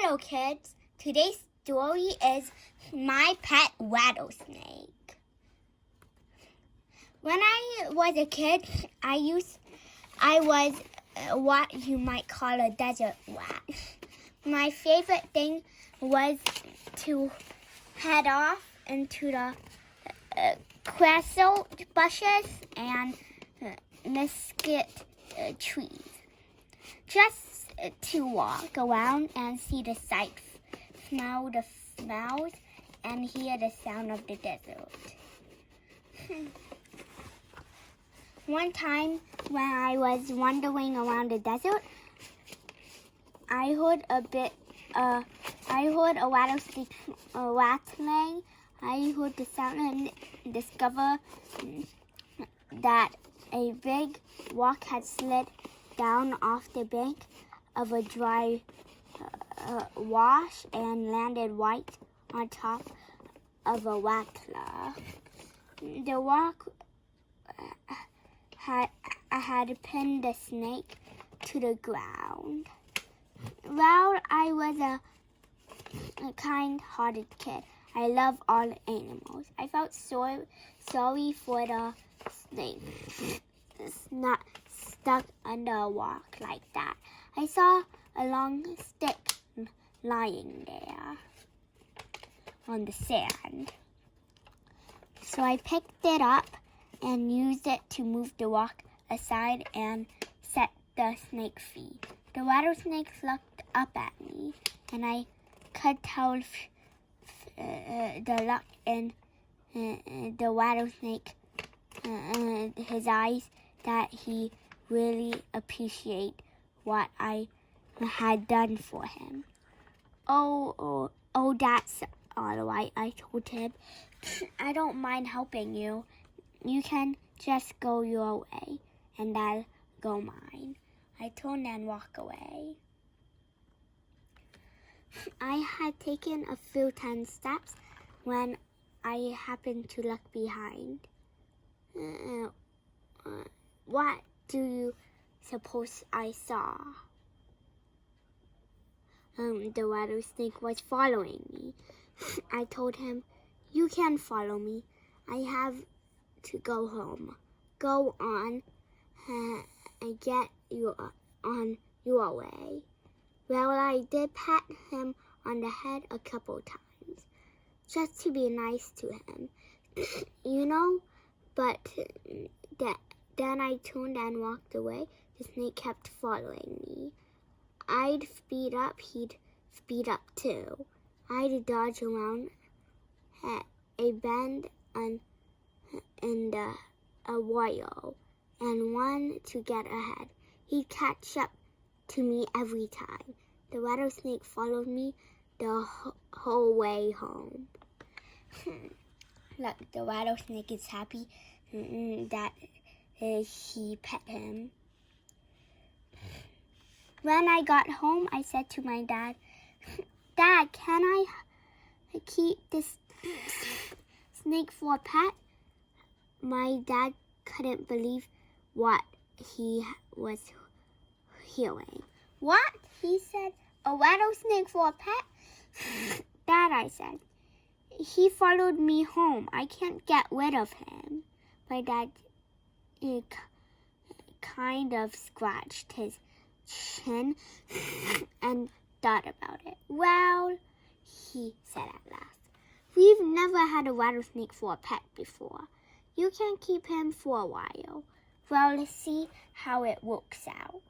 Hello, kids. Today's story is My Pet Rattlesnake. When I was a kid, I was what you might call a desert rat. My favorite thing was to head off into the creosote bushes and mesquite trees, just to walk around and see the sights, smell the smells, and hear the sound of the desert. One time when I was wandering around the desert, I heard a rattlesnake rattling. I heard the sound and discovered that a big rock had slid down off the bank of a dry wash and landed right on top of a rattler. The rock had pinned the snake to the ground. Well, I was a kind-hearted kid. I love all animals. I felt sorry for the snake. It's not stuck under a rock like that. I saw a long stick lying there on the sand. So I picked it up and used it to move the rock aside and set the snake free. The rattlesnake looked up at me, and I could tell the look in the rattlesnake, his eyes, that he really appreciated what I had done for him. Oh, that's all right, I told him. I don't mind helping you. You can just go your way, and I'll go mine. I turned and walked away. I had taken a few 10 steps when I happened to look behind. What do you suppose I saw? The rattlesnake was following me. I told him, "You can follow me. I have to go home. Go on and get you on your way." Well, I did pat him on the head a couple times, just to be nice to him, but then I turned and walked away. The snake kept following me. I'd speed up, he'd speed up too. I'd dodge around a bend and a wire and run to get ahead. He'd catch up to me every time. The rattlesnake followed me the whole way home. Look, the rattlesnake is happy that he pet him. When I got home, I said to my dad, "Dad, can I keep this snake for a pet?" My dad couldn't believe what he was hearing. "What?" he said. "A rattlesnake for a pet?" "Dad," I said, "he followed me home. I can't get rid of him." My dad kind of scratched his chin and thought about it. "Well," he said at last, "we've never had a rattlesnake for a pet before. You can keep him for a while. Well, let's see how it works out."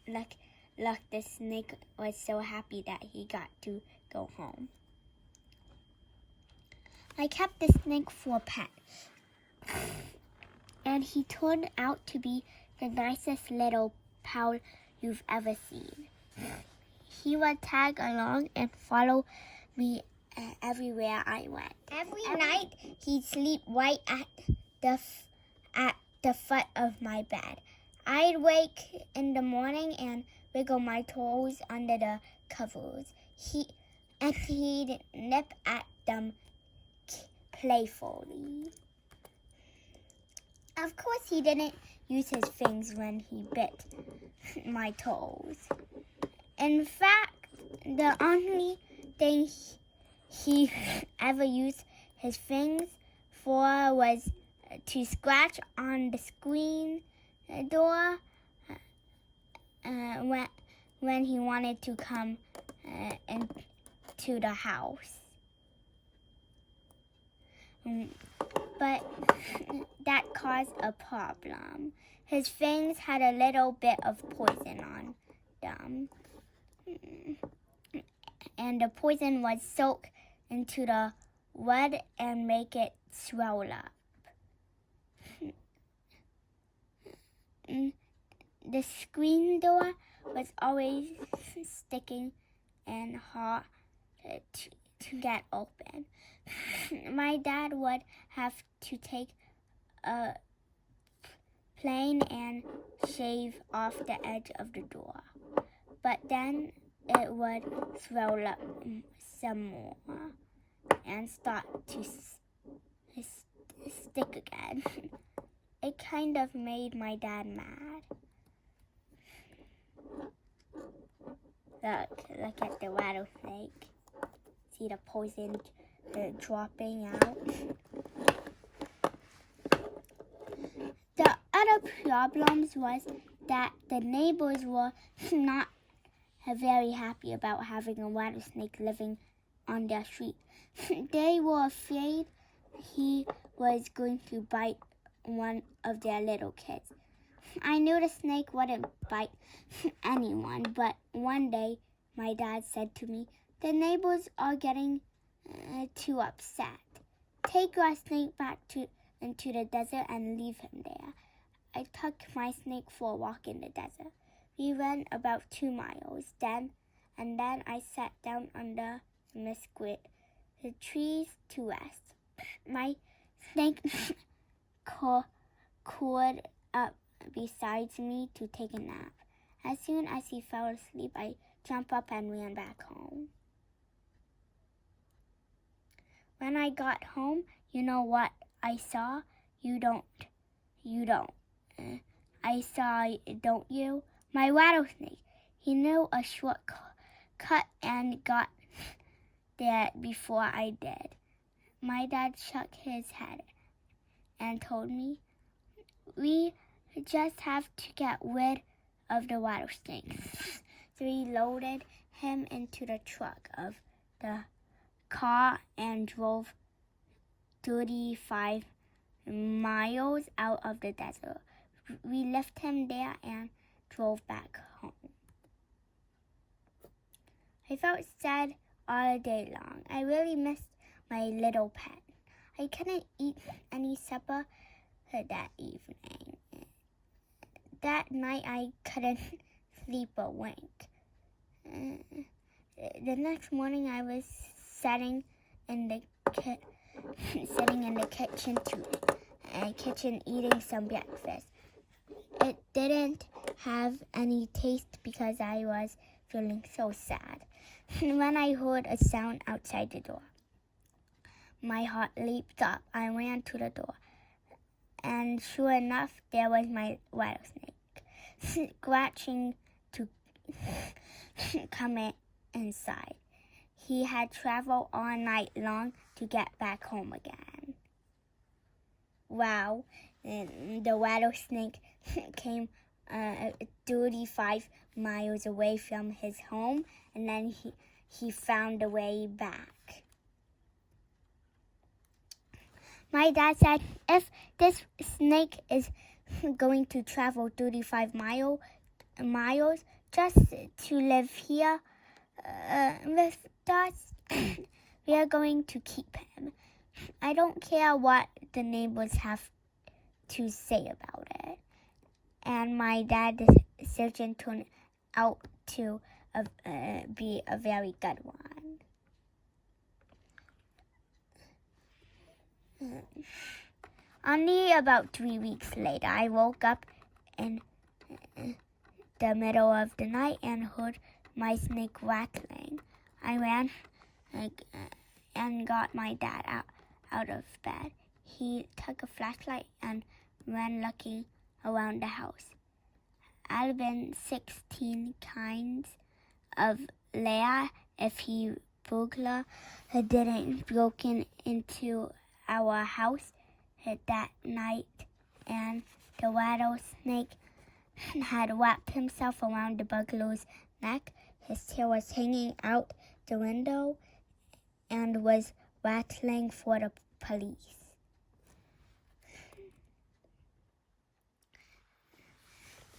Look, the snake was so happy that he got to go home. I kept the snake for a pet, and he turned out to be the nicest little pal you've ever seen. He would tag along and follow me everywhere I went. Every night, he'd sleep right at the foot of my bed. I'd wake in the morning and wiggle my toes under the covers. He'd nip at them playfully. Of course, he didn't use his fangs when he bit my toes. In fact, The only thing he ever used his fangs for was to scratch on the screen door when he wanted to come into the house. But that caused a problem. His fangs had a little bit of poison on them. And the poison would soak into the wood and make it swell up. The screen door was always sticking and hard to get open. My dad would have to take a plane and shave off the edge of the door. But then it would swell up some more and start to stick again. It kind of made my dad mad. Look at the rattlesnake. See the poison dropping out. The other problems was that the neighbors were not very happy about having a rattlesnake living on their street. They were afraid he was going to bite one of their little kids. I knew the snake wouldn't bite anyone, but one day my dad said to me, "The neighbors are getting too upset. Take your snake back into the desert and leave him there." I took my snake for a walk in the desert. We ran about 2 miles, and then I sat down under the trees to rest. My snake curled up beside me to take a nap. As soon as he fell asleep, I jumped up and ran back home. When I got home, you know what I saw? You don't. I saw, don't you? My rattlesnake. He knew a shortcut and got there before I did. My dad shook his head and told me, "We just have to get rid of the rattlesnake." So we loaded him into the trunk of the car and drove 35 miles out of the desert. We left him there and drove back home. I felt sad all day long. I really missed my little pet. I couldn't eat any supper that evening. That night I couldn't sleep a wink. The next morning I was sitting in the kitchen eating some breakfast. It didn't have any taste because I was feeling so sad. When I heard a sound outside the door, my heart leaped up. I ran to the door, and sure enough, there was my rattlesnake, scratching to come inside. He had traveled all night long to get back home again. Wow, the rattlesnake came 35 miles away from his home, and then he found a way back. My dad said, "If this snake is going to travel 35 miles just to live here with us, we are going to keep him. I don't care what the neighbors have to say about it." And my dad's decision turned out to be a very good one. Only about 3 weeks later, I woke up in the middle of the night and heard my snake rattling. I ran and got my dad out of bed. He took a flashlight and ran looking around the house. I'd been 16 kinds of Leah if he burglar didn't broken into our house that night, and the rattlesnake had wrapped himself around the burglar's neck. His tail was hanging out the window and was rattling for the police.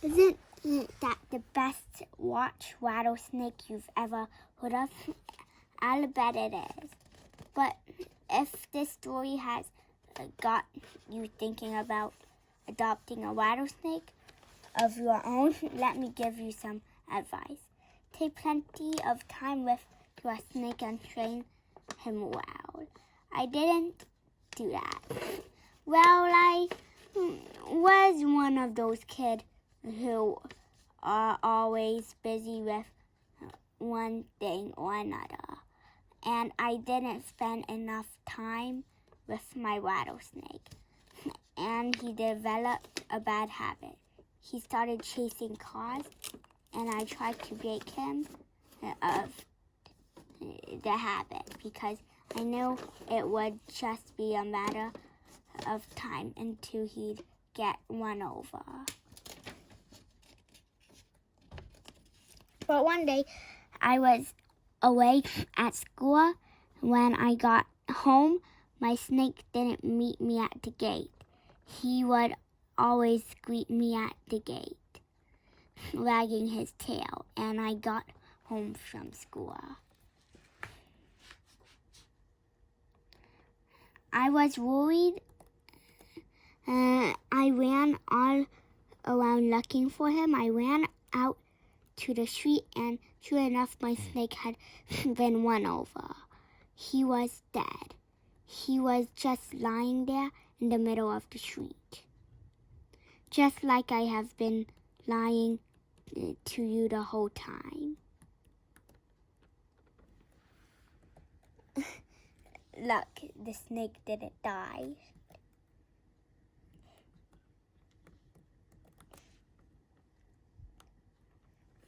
Isn't that the best watch rattlesnake you've ever heard of? I'll bet it is. But if this story has got you thinking about adopting a rattlesnake of your own, let me give you some advice. Take plenty of time with your snake and train him well. I didn't do that. Well, I was one of those kids who are always busy with one thing or another, and I didn't spend enough time with my rattlesnake, and he developed a bad habit. He started chasing cars, and I tried to break him of the habit because I knew it would just be a matter of time until he'd get run over. But one day, I was away at school. When I got home, my snake didn't meet me at the gate. He would always greet me at the gate, wagging his tail, and I got home from school. I was worried. I ran all around looking for him. I ran out to the street, and sure enough, my snake had been run over. He was dead. He was just lying there in the middle of the street, just like I have been lying to you the whole time. Look, the snake didn't die.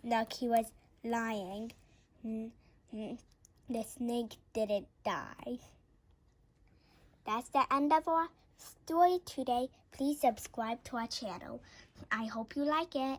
Look, he was lying. The snake didn't die. That's the end of our story today. Please subscribe to our channel. I hope you like it.